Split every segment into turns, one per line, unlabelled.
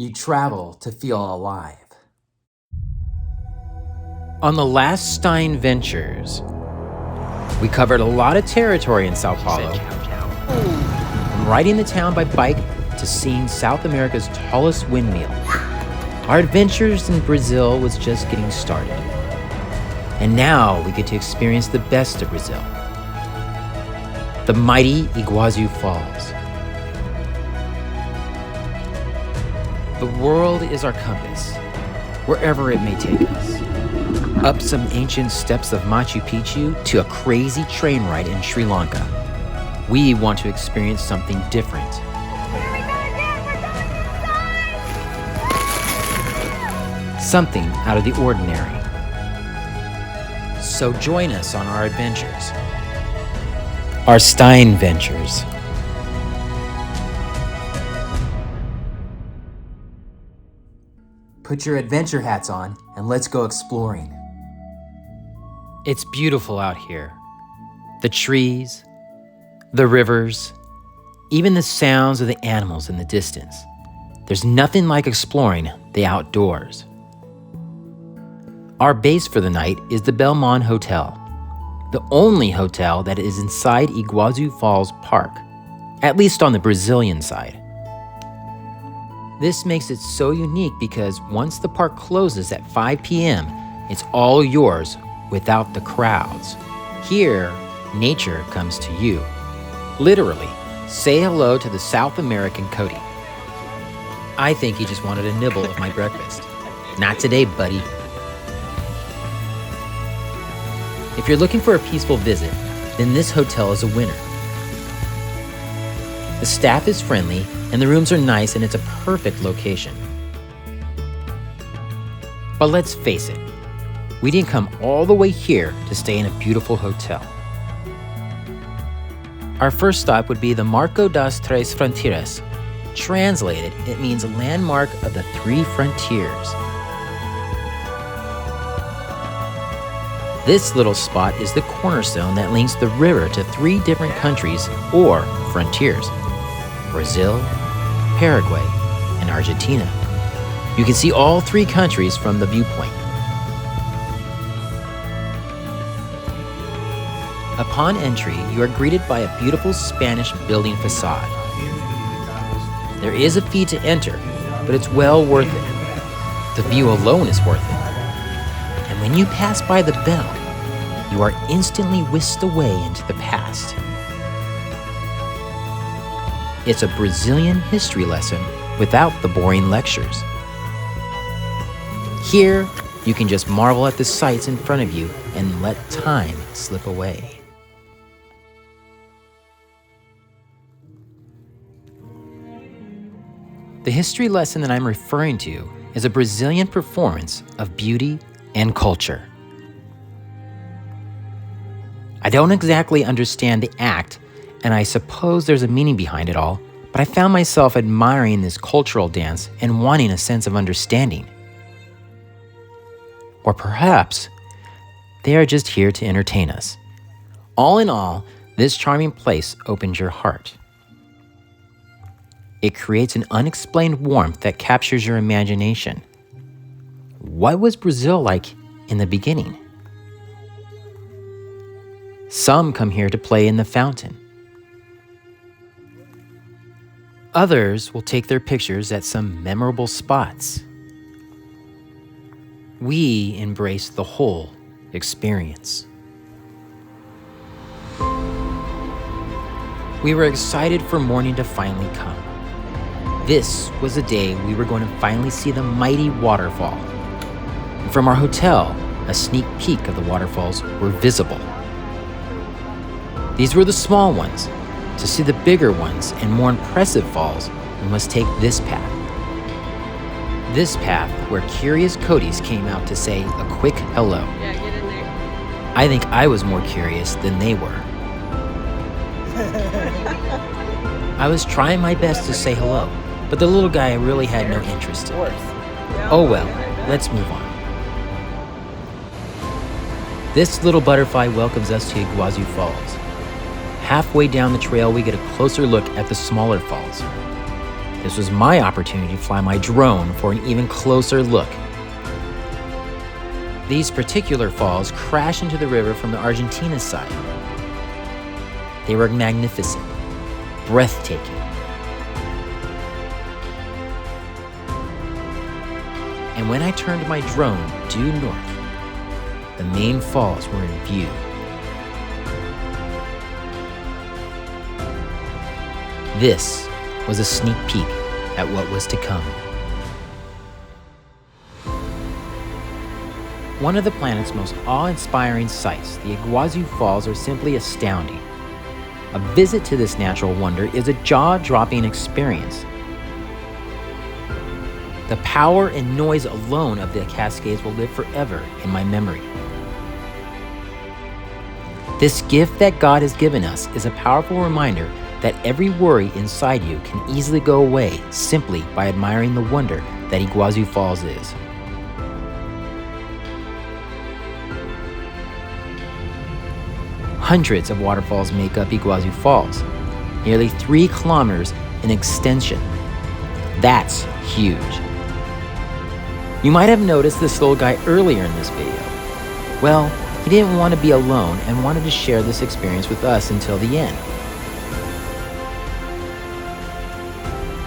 You travel to feel alive.
On the last Stein Ventures, we covered a lot of territory in Sao Paulo, from riding the town by bike to seeing South America's tallest windmill. Our adventures in Brazil was just getting started. And now we get to experience the best of Brazil. The mighty Iguazu Falls. The world is our compass, wherever it may take us. Up some ancient steps of Machu Picchu to a crazy train ride in Sri Lanka. We want to experience something different. Something out of the ordinary. So join us on our adventures. Our Stein Ventures.
Put your adventure hats on and let's go exploring.
It's beautiful out here. The trees, the rivers, even the sounds of the animals in the distance. There's nothing like exploring the outdoors. Our base for the night is the Belmont Hotel, the only hotel that is inside Iguazu Falls Park, at least on the Brazilian side. This makes it so unique because once the park closes at 5 p.m., it's all yours without the crowds. Here, nature comes to you. Literally, say hello to the South American Cody. I think he just wanted a nibble of my breakfast. Not today, buddy. If you're looking for a peaceful visit, then this hotel is a winner. The staff is friendly, and the rooms are nice, and it's a perfect location. But let's face it, we didn't come all the way here to stay in a beautiful hotel. Our first stop would be the Marco das Três Fronteiras. Translated, it means a landmark of the three frontiers. This little spot is the cornerstone that links the river to three different countries or frontiers: Brazil, Paraguay, and Argentina. You can see all three countries from the viewpoint. Upon entry, you are greeted by a beautiful Spanish building facade. There is a fee to enter, but it's well worth it. The view alone is worth it. And when you pass by the bell, you are instantly whisked away into the past. It's a Brazilian history lesson without the boring lectures. Here, you can just marvel at the sights in front of you and let time slip away. The history lesson that I'm referring to is a Brazilian performance of beauty and culture. I don't exactly understand the act, and I suppose there's a meaning behind it all, but I found myself admiring this cultural dance and wanting a sense of understanding. Or perhaps they are just here to entertain us. All in all, this charming place opens your heart. It creates an unexplained warmth that captures your imagination. What was Brazil like in the beginning? Some come here to play in the fountain. Others will take their pictures at some memorable spots. We embrace the whole experience. We were excited for morning to finally come. This was the day we were going to finally see the mighty waterfall. And from our hotel, a sneak peek of the waterfalls were visible. These were the small ones. To see the bigger ones and more impressive falls, we must take this path. This path where curious Codys came out to say a quick hello.
Yeah, get in there.
I think I was more curious than they were. I was trying my best to say hello, but the little guy really had no interest in it. Oh well, let's move on. This little butterfly welcomes us to Iguazu Falls. Halfway down the trail, we get a closer look at the smaller falls. This was my opportunity to fly my drone for an even closer look. These particular falls crash into the river from the Argentina side. They were magnificent, breathtaking. And when I turned my drone due north, the main falls were in view. This was a sneak peek at what was to come. One of the planet's most awe-inspiring sights, the Iguazu Falls, are simply astounding. A visit to this natural wonder is a jaw-dropping experience. The power and noise alone of the cascades will live forever in my memory. This gift that God has given us is a powerful reminder that every worry inside you can easily go away simply by admiring the wonder that Iguazu Falls is. Hundreds of waterfalls make up Iguazu Falls, nearly 3 kilometers in extension. That's huge. You might have noticed this little guy earlier in this video. Well, he didn't want to be alone and wanted to share this experience with us until the end.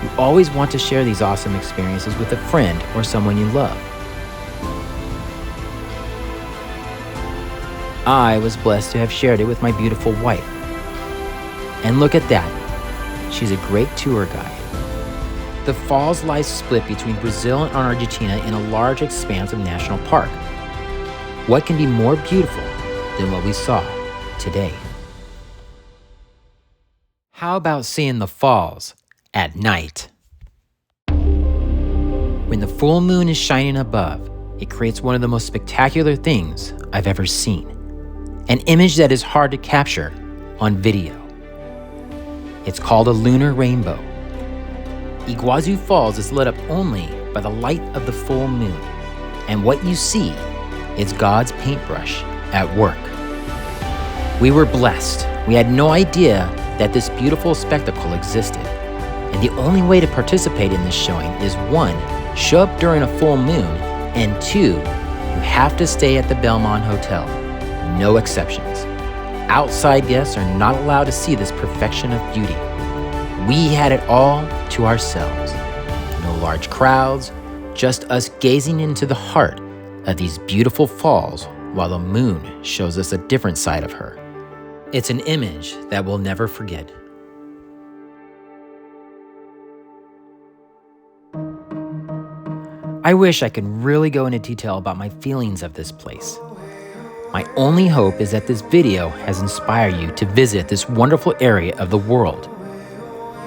You always want to share these awesome experiences with a friend or someone you love. I was blessed to have shared it with my beautiful wife. And look at that, she's a great tour guide. The falls lie split between Brazil and Argentina in a large expanse of national park. What can be more beautiful than what we saw today? How about seeing the falls at night? When the full moon is shining above, it creates one of the most spectacular things I've ever seen. An image that is hard to capture on video. It's called a lunar rainbow. Iguazu Falls is lit up only by the light of the full moon, and what you see is God's paintbrush at work. We were blessed. We had no idea that this beautiful spectacle existed, and the only way to participate in this showing is 1, show up during a full moon, and 2, you have to stay at the Belmont Hotel. No exceptions. Outside guests are not allowed to see this perfection of beauty. We had it all to ourselves. No large crowds, just us gazing into the heart of these beautiful falls while the moon shows us a different side of her. It's an image that we'll never forget. I wish I could really go into detail about my feelings of this place. My only hope is that this video has inspired you to visit this wonderful area of the world.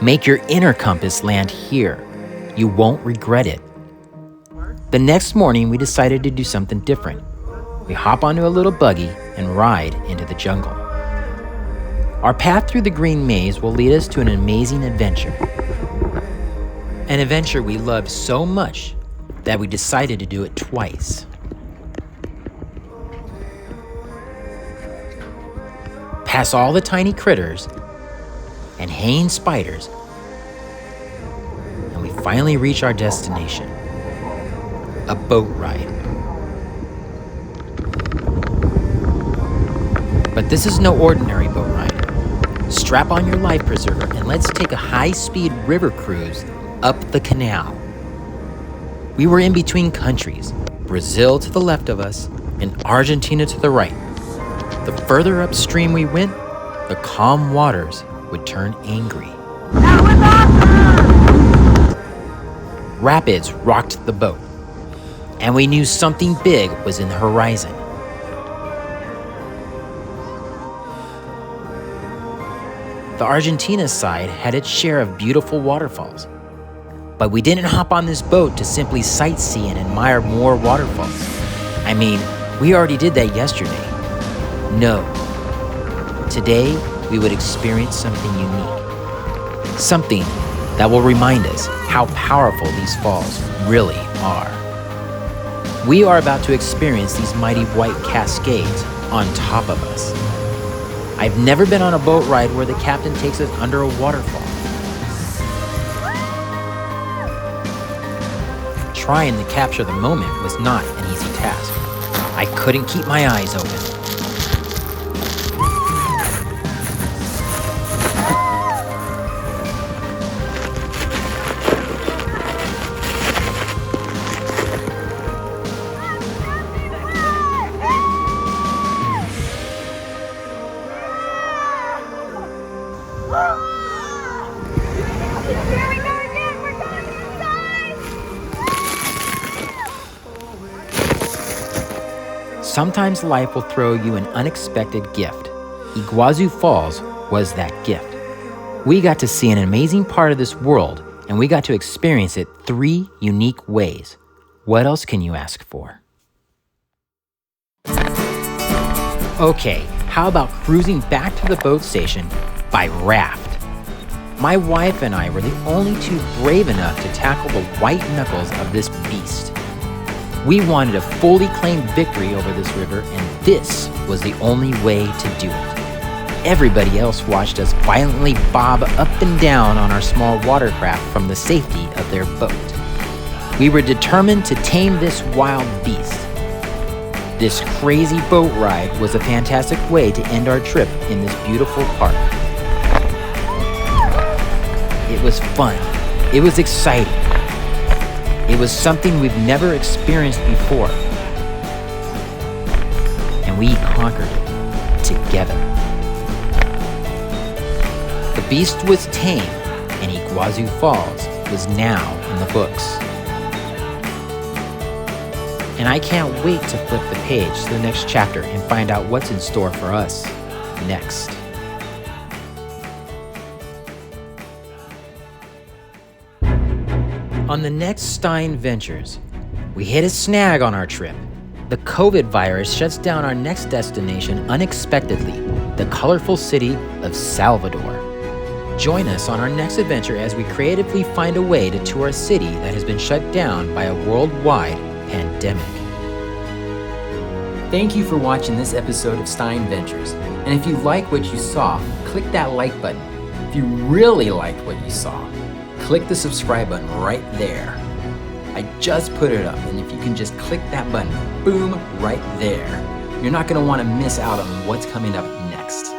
Make your inner compass land here. You won't regret it. The next morning, we decided to do something different. We hop onto a little buggy and ride into the jungle. Our path through the green maze will lead us to an amazing adventure. An adventure we loved so much that we decided to do it twice. Past all the tiny critters and hanging spiders, and we finally reach our destination, a boat ride. But this is no ordinary boat ride. Strap on your life preserver and let's take a high-speed river cruise up the canal. We were in between countries, Brazil to the left of us and Argentina to the right. The further upstream we went, the calm waters would turn angry. Rapids rocked the boat, and we knew something big was in the horizon. The Argentina side had its share of beautiful waterfalls, but we didn't hop on this boat to simply sightsee and admire more waterfalls. I mean, we already did that yesterday. No. Today, we would experience something unique. Something that will remind us how powerful these falls really are. We are about to experience these mighty white cascades on top of us. I've never been on a boat ride where the captain takes us under a waterfall. trying to capture the moment was not an easy task. I couldn't keep my eyes open. Sometimes life will throw you an unexpected gift. Iguazu Falls was that gift. We got to see an amazing part of this world, and we got to experience it 3 unique ways. What else can you ask for? Okay, how about cruising back to the boat station by raft? My wife and I were the only 2 brave enough to tackle the white knuckles of this beast. We wanted to fully claim victory over this river, and this was the only way to do it. Everybody else watched us violently bob up and down on our small watercraft from the safety of their boat. We were determined to tame this wild beast. This crazy boat ride was a fantastic way to end our trip in this beautiful park. It was fun. It was exciting. It was something we've never experienced before. And we conquered it together. The beast was tame, and Iguazu Falls was now in the books. And I can't wait to flip the page to the next chapter and find out what's in store for us next. On the next Stein Ventures, we hit a snag on our trip. The COVID virus shuts down our next destination unexpectedly, the colorful city of Salvador. Join us on our next adventure as we creatively find a way to tour a city that has been shut down by a worldwide pandemic.
Thank you for watching this episode of Stein Ventures. And if you like what you saw, click that like button. If you really liked what you saw, click the subscribe button right there. I just put it up, and if you can just click that button, boom, right there. You're not going to want to miss out on what's coming up next.